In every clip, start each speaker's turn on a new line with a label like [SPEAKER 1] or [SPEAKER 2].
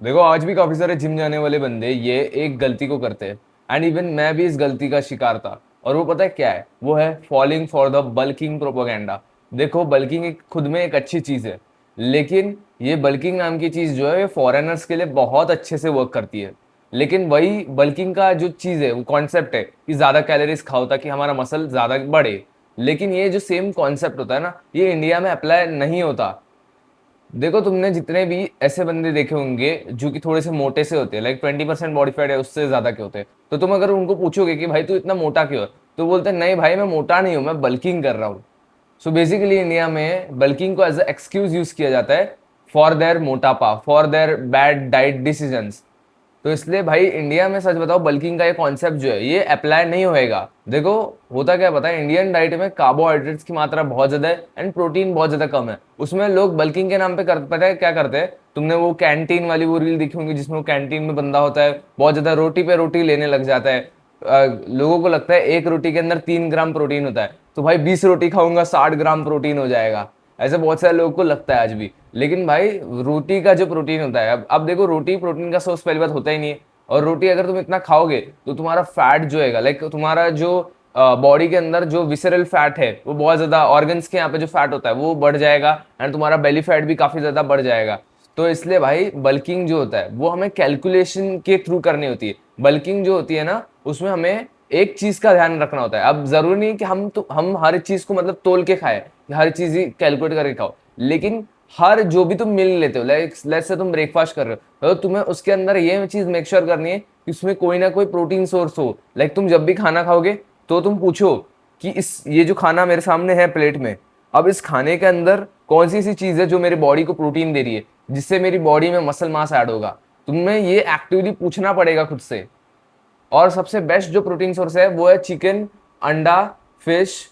[SPEAKER 1] देखो आज भी काफी सारे जिम जाने वाले बंदे ये एक गलती को करते हैं। एंड इवन मैं भी इस गलती का शिकार था। और वो पता है क्या है, वो है falling for the bulking propaganda. देखो बल्किंग एक खुद में एक अच्छी चीज है, लेकिन ये बल्किंग नाम की चीज जो है ये फॉरेनर्स के लिए बहुत अच्छे से वर्क करती है। लेकिन वही बल्किंग का जो चीज है, वो कॉन्सेप्ट है कि ज्यादा कैलोरीज खाओ ताकि हमारा मसल ज्यादा बढ़े। लेकिन ये जो सेम कॉन्सेप्ट होता है ना, ये इंडिया में अप्लाई नहीं होता। देखो तुमने जितने भी ऐसे बंदे देखे होंगे जो कि थोड़े से मोटे से होते हैं, लाइक 20% बॉडी फैट है, उससे ज्यादा के होते हैं, तो तुम अगर उनको पूछोगे कि भाई तू इतना मोटा क्यों है, तो बोलते हैं नहीं भाई मैं मोटा नहीं हूं, मैं बल्किंग कर रहा हूँ। सो बेसिकली इंडिया में बल्किंग को एज अ एक्सक्यूज यूज किया जाता है फॉर देयर मोटापा, for their bad diet decisions. तो इसलिए भाई इंडिया में सच बताओ बल्किंग का ये कॉन्सेप्ट जो है ये अप्लाई नहीं होएगा। देखो होता क्या पता है, इंडियन डाइट में कार्बोहाइड्रेट्स की मात्रा बहुत ज्यादा है एंड प्रोटीन बहुत ज्यादा कम है। उसमें लोग बल्किंग के नाम पे पता है क्या करते हैं, तुमने वो कैंटीन वाली वो रील देखी होंगी जिसमें वो कैंटीन में बंदा होता है, बहुत ज्यादा रोटी पे रोटी लेने लग जाता है। लोगों को लगता है एक रोटी के अंदर 3 ग्राम प्रोटीन होता है, तो भाई 20 रोटी खाऊंगा 60 ग्राम प्रोटीन हो जाएगा। ऐसे बहुत सारे लोगों को लगता है आज भी। लेकिन भाई रोटी का जो प्रोटीन होता है, अब देखो रोटी प्रोटीन का सोर्स पहली बात होता ही नहीं है। और रोटी अगर तुम इतना खाओगे तो तुम्हारा फैट जो है, लाइक तुम्हारा जो बॉडी के अंदर जो विसरल फैट है वो बहुत ज्यादा, ऑर्गन्स के यहाँ पे जो फैट होता है वो बढ़ जाएगा एंड तुम्हारा बेली फैट भी काफी ज्यादा बढ़ जाएगा। तो इसलिए भाई बल्किंग जो होता है वो हमें कैलकुलेशन के थ्रू करनी होती है। बल्किंग जो होती है ना, उसमें हमें एक चीज का ध्यान रखना होता है। अब जरूरी नहीं कि हम हर चीज को मतलब तोल के खाए, हर चीज ही कैलकुलेट करके खाओ। लेकिन हर जो भी तुम मिल लेते हो, लाइक लेट्स से तुम ब्रेकफास्ट कर रहे हो, तो तुम्हें उसके अंदर ये चीज मेक श्योर करनी है कि उसमें कोई ना कोई प्रोटीन सोर्स हो। लाइक तुम जब भी खाना खाओगे तो तुम पूछो कि इस ये जो खाना मेरे सामने है प्लेट में, अब इस खाने के अंदर कौन सी ऐसी चीज है जो मेरी बॉडी को प्रोटीन दे रही है, जिससे मेरी बॉडी में मसल मास ऐड होगा। तुम्हें ये एक्टिवली पूछना पड़ेगा खुद से। और सबसे बेस्ट जो प्रोटीन सोर्स है वो है चिकन, अंडा, फिश,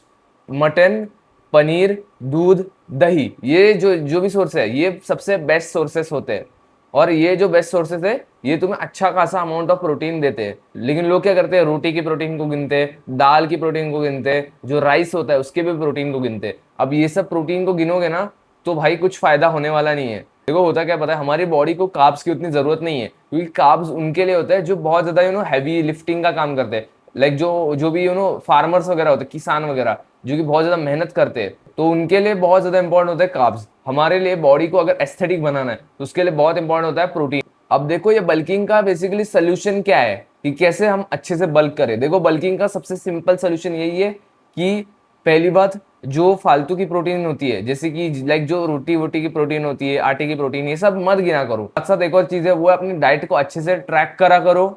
[SPEAKER 1] मटन, पनीर, दूध, दही। ये जो जो भी सोर्स है ये सबसे बेस्ट सोर्सेस होते हैं। और ये जो बेस्ट सोर्सेस है ये तुम्हें अच्छा खासा अमाउंट ऑफ प्रोटीन देते हैं। लेकिन लोग क्या करते हैं, रोटी की प्रोटीन को गिनते हैं, दाल की प्रोटीन को गिनते हैं, जो राइस होता है उसके भी प्रोटीन को गिनते हैं। अब ये सब प्रोटीन को गिनोगे ना तो भाई कुछ फायदा होने वाला नहीं है। देखो होता क्या पता है, हमारी बॉडी को कार्ब्स की उतनी जरूरत नहीं है, क्योंकि कार्ब्स उनके लिए होता है जो बहुत ज्यादा हैवी लिफ्टिंग का काम करते हैं। लाइक जो जो भी फार्मर्स वगैरह होते हैं, किसान वगैरह जो कि बहुत ज्यादा मेहनत करते हैं, तो उनके लिए बहुत ज्यादा इंपॉर्टेंट होता है कार्ब्स। हमारे लिए बॉडी को अगर एस्थेटिक बनाना है तो उसके लिए बहुत इंपॉर्टेंट होता है प्रोटीन। अब देखो ये बल्किंग का बेसिकली सोल्यूशन क्या है कि कैसे हम अच्छे से बल्क करें। देखो बल्किंग का सबसे सिंपल सोल्यूशन यही है कि पहली बात, जो फालतू की प्रोटीन होती है जैसे कि लाइक जो रोटी वोटी की प्रोटीन होती है, आटे की प्रोटीन, ये सब मत गिना करो। साथ साथ एक और चीज है वो है अपनी डाइट को अच्छे से ट्रैक करा करो।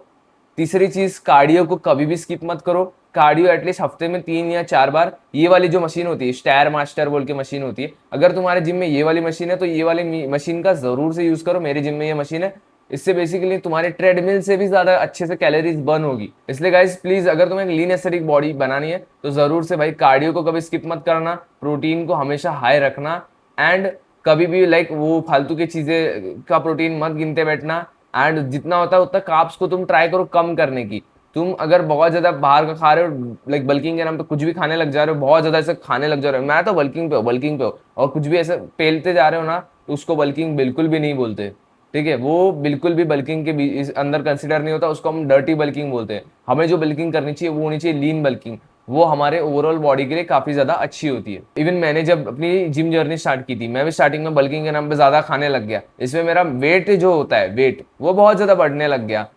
[SPEAKER 1] तीसरी चीज, कार्डियो को कभी भी स्किप मत करो। कार्डियो एटलीस्ट हफ्ते में 3 या 4 बार। ये वाली जो मशीन होती है स्टायर मास्टर बोल के मशीन होती है, अगर तुम्हारे जिम में ये वाली मशीन है तो ये वाली मशीन का जरूर से यूज करो। मेरे जिम में ये मशीन है, इससे बेसिकली तुम्हारे ट्रेडमिल से भी ज्यादा अच्छे से कैलोरीज बर्न होगी। इसलिए गाइस प्लीज अगर तुम्हें एक लीन एस्थेटिक बॉडी बनानी है तो जरूर से भाई कार्डियो को कभी स्किप मत करना, प्रोटीन को हमेशा हाई रखना एंड कभी भी लाइक वो फालतू की चीजें का प्रोटीन मत गिनते बैठना। एंड जितना होता है उतना कार्ब्स को तुम ट्राई करो कम करने की। तुम अगर बहुत ज्यादा बाहर का खा रहे हो, लाइक बल्किंग के नाम पे कुछ भी खाने लग जा रहे हो, बहुत ज्यादा ऐसे खाने लग जा रहे हो, मैं तो बल्किंग पे हो बल्किंग पे हो, और कुछ भी ऐसे पेलते जा रहे हो ना, तो उसको बल्किंग बिल्कुल भी नहीं बोलते। ठीक है, वो बिल्कुल भी बल्किंग के इस अंदर कंसिडर नहीं होता, उसको हम डर्टी बल्किंग बोलते हैं। हमें जो बल्किंग करनी चाहिए वो होनी चाहिए लीन बल्किंग। वो हमारे ओवरऑल बॉडी के लिए काफी ज्यादा अच्छी होती है। इवन मैंने जब अपनी जिम जर्नी स्टार्ट की थी, मैं भी स्टार्टिंग में बल्किंग के नाम पे ज्यादा खाने लग गया। इसमें मेरा वेट जो होता है, वेट वो बहुत ज्यादा बढ़ने लग गया।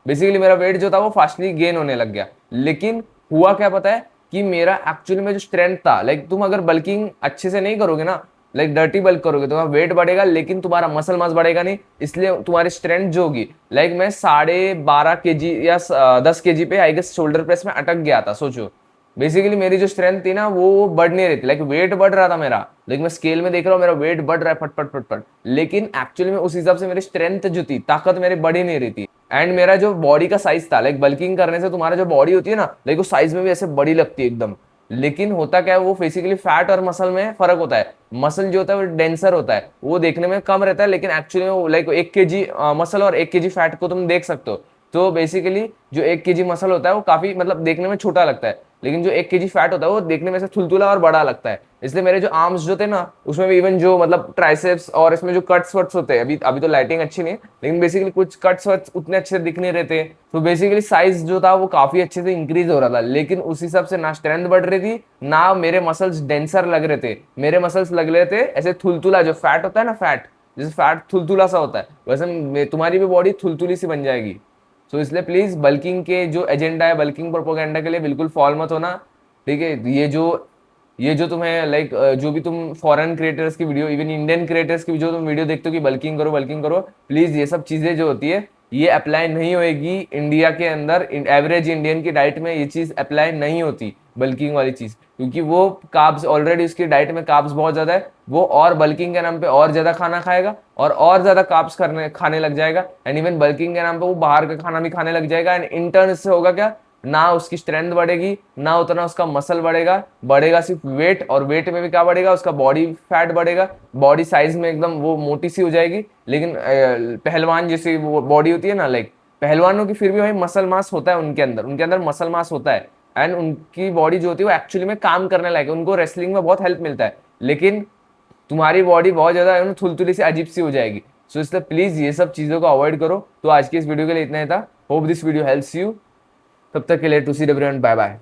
[SPEAKER 1] बेसिकली मेरा वेट जो था वो फास्टली गेन होने लग गया। लेकिन हुआ क्या पता है कि मेरा एक्चुअली में जो स्ट्रेंथ था, लाइक तुम अगर बल्किंग अच्छे से नहीं करोगे ना, लाइक डर्टी बल्क करोगे, तुम्हारा वेट बढ़ेगा लेकिन तुम्हारा मसल मास बढ़ेगा नहीं। इसलिए तुम्हारी स्ट्रेंथ जो होगी, लाइक मैं 12.5 kg या 10 kg पे आई गेस शोल्डर प्रेस में अटक गया था, सोचो। बेसिकली मेरी जो स्ट्रेंथ थी ना वो बढ़ नहीं रही थी, लाइक वेट बढ़ रहा था मेरा, लेकिन मैं स्केल में देख रहा हूँ मेरा वेट बढ़ रहा है फट फट फट फट, लेकिन एक्चुअली में उस हिसाब से मेरी स्ट्रेंथ जो थी, ताकत मेरी बढ़ ही नहीं रही थी। एंड मेरा जो बॉडी का साइज था, लाइक बल्किंग करने से तुम्हारा जो बॉडी होती है ना, लाइक वो साइज में भी ऐसे बड़ी लगती है एकदम। लेकिन होता क्या है, वो बेसिकली फैट और मसल में फर्क होता है। मसल जो होता है वो डेंसर होता है, वो देखने में कम रहता है, लेकिन एक्चुअली में लाइक 1 kg मसल और 1 kg फैट को तुम देख सकते हो। तो बेसिकली जो 1 kg मसल होता है वो काफी मतलब देखने में छोटा लगता है, लेकिन जो 1 kg फैट होता है वो देखने में से थुलथुला और बड़ा लगता है। इसलिए मेरे जो आर्म्स जो थे ना, उसमें भी इवन जो मतलब ट्राइसेप्स और इसमें जो कट्स वट्स होते हैं, अभी अभी तो लाइटिंग अच्छी नहीं है, लेकिन बेसिकली कुछ कट्स वट्स उतने अच्छे से दिख नहीं रहे थे। तो बेसिकली साइज जो था वो काफी अच्छे से इंक्रीज हो रहा था, लेकिन उस हिसाब से ना स्ट्रेंथ बढ़ रही थी, ना मेरे मसल्स डेंसर लग रहे थे। मेरे मसल्स लग रहे थे ऐसे थुलथुला, जो फैट होता है ना, फैट जैसे फैट थुलथुला सा होता है, वैसे तुम्हारी भी बॉडी थुलथुली सी बन जाएगी। सो इसलिए प्लीज बल्किंग के जो एजेंडा है, बल्किंग प्रोपोगेंडा के लिए बिल्कुल फॉल मत होना। ठीक है, ये जो तुम्हें लाइक जो भी तुम फॉरेन क्रिएटर्स की वीडियो, इवन इंडियन क्रिएटर्स की जो तुम वीडियो देखते हो कि बल्किंग करो, प्लीज ये सब चीजें जो होती है ये अप्लाई नहीं होएगी इंडिया के अंदर। एवरेज इंडियन की डाइट में ये चीज अप्लाई नहीं होती, बल्किंग वाली चीज, क्योंकि वो कार्ब्स ऑलरेडी उसकी डाइट में कार्ब्स बहुत ज्यादा है, वो और बल्किंग के नाम पे और ज्यादा खाना खाएगा और ज्यादा कार्ब्स खाने लग जाएगा। एंड इवन बल्किंग के नाम पे वो बाहर का खाना भी खाने लग जाएगा। एंड इंटर्न इससे होगा क्या, ना उसकी स्ट्रेंथ बढ़ेगी, ना उतना उसका मसल बढ़ेगा, बढ़ेगा सिर्फ वेट, और वेट में भी क्या बढ़ेगा, उसका बॉडी फैट बढ़ेगा, बॉडी साइज में एकदम वो मोटी सी हो जाएगी। लेकिन पहलवान जैसी वो बॉडी होती है ना, लाइक पहलवानों की फिर भी भाई मसल मास होता है उनके अंदर मसल मास होता है। एंड उनकी बॉडी जो होती है वो एक्चुअली में काम करने लायक है, उनको रेसलिंग में बहुत हेल्प मिलता है। लेकिन तुम्हारी बॉडी बहुत ज्यादा थुलथुली से अजीब सी हो जाएगी। सो इसलिए प्लीज ये सब चीजों को अवॉइड करो। तो आज की इस वीडियो के लिए इतना ही था। Hope this video helps you. तब तक के लिए to see everyone, bye bye.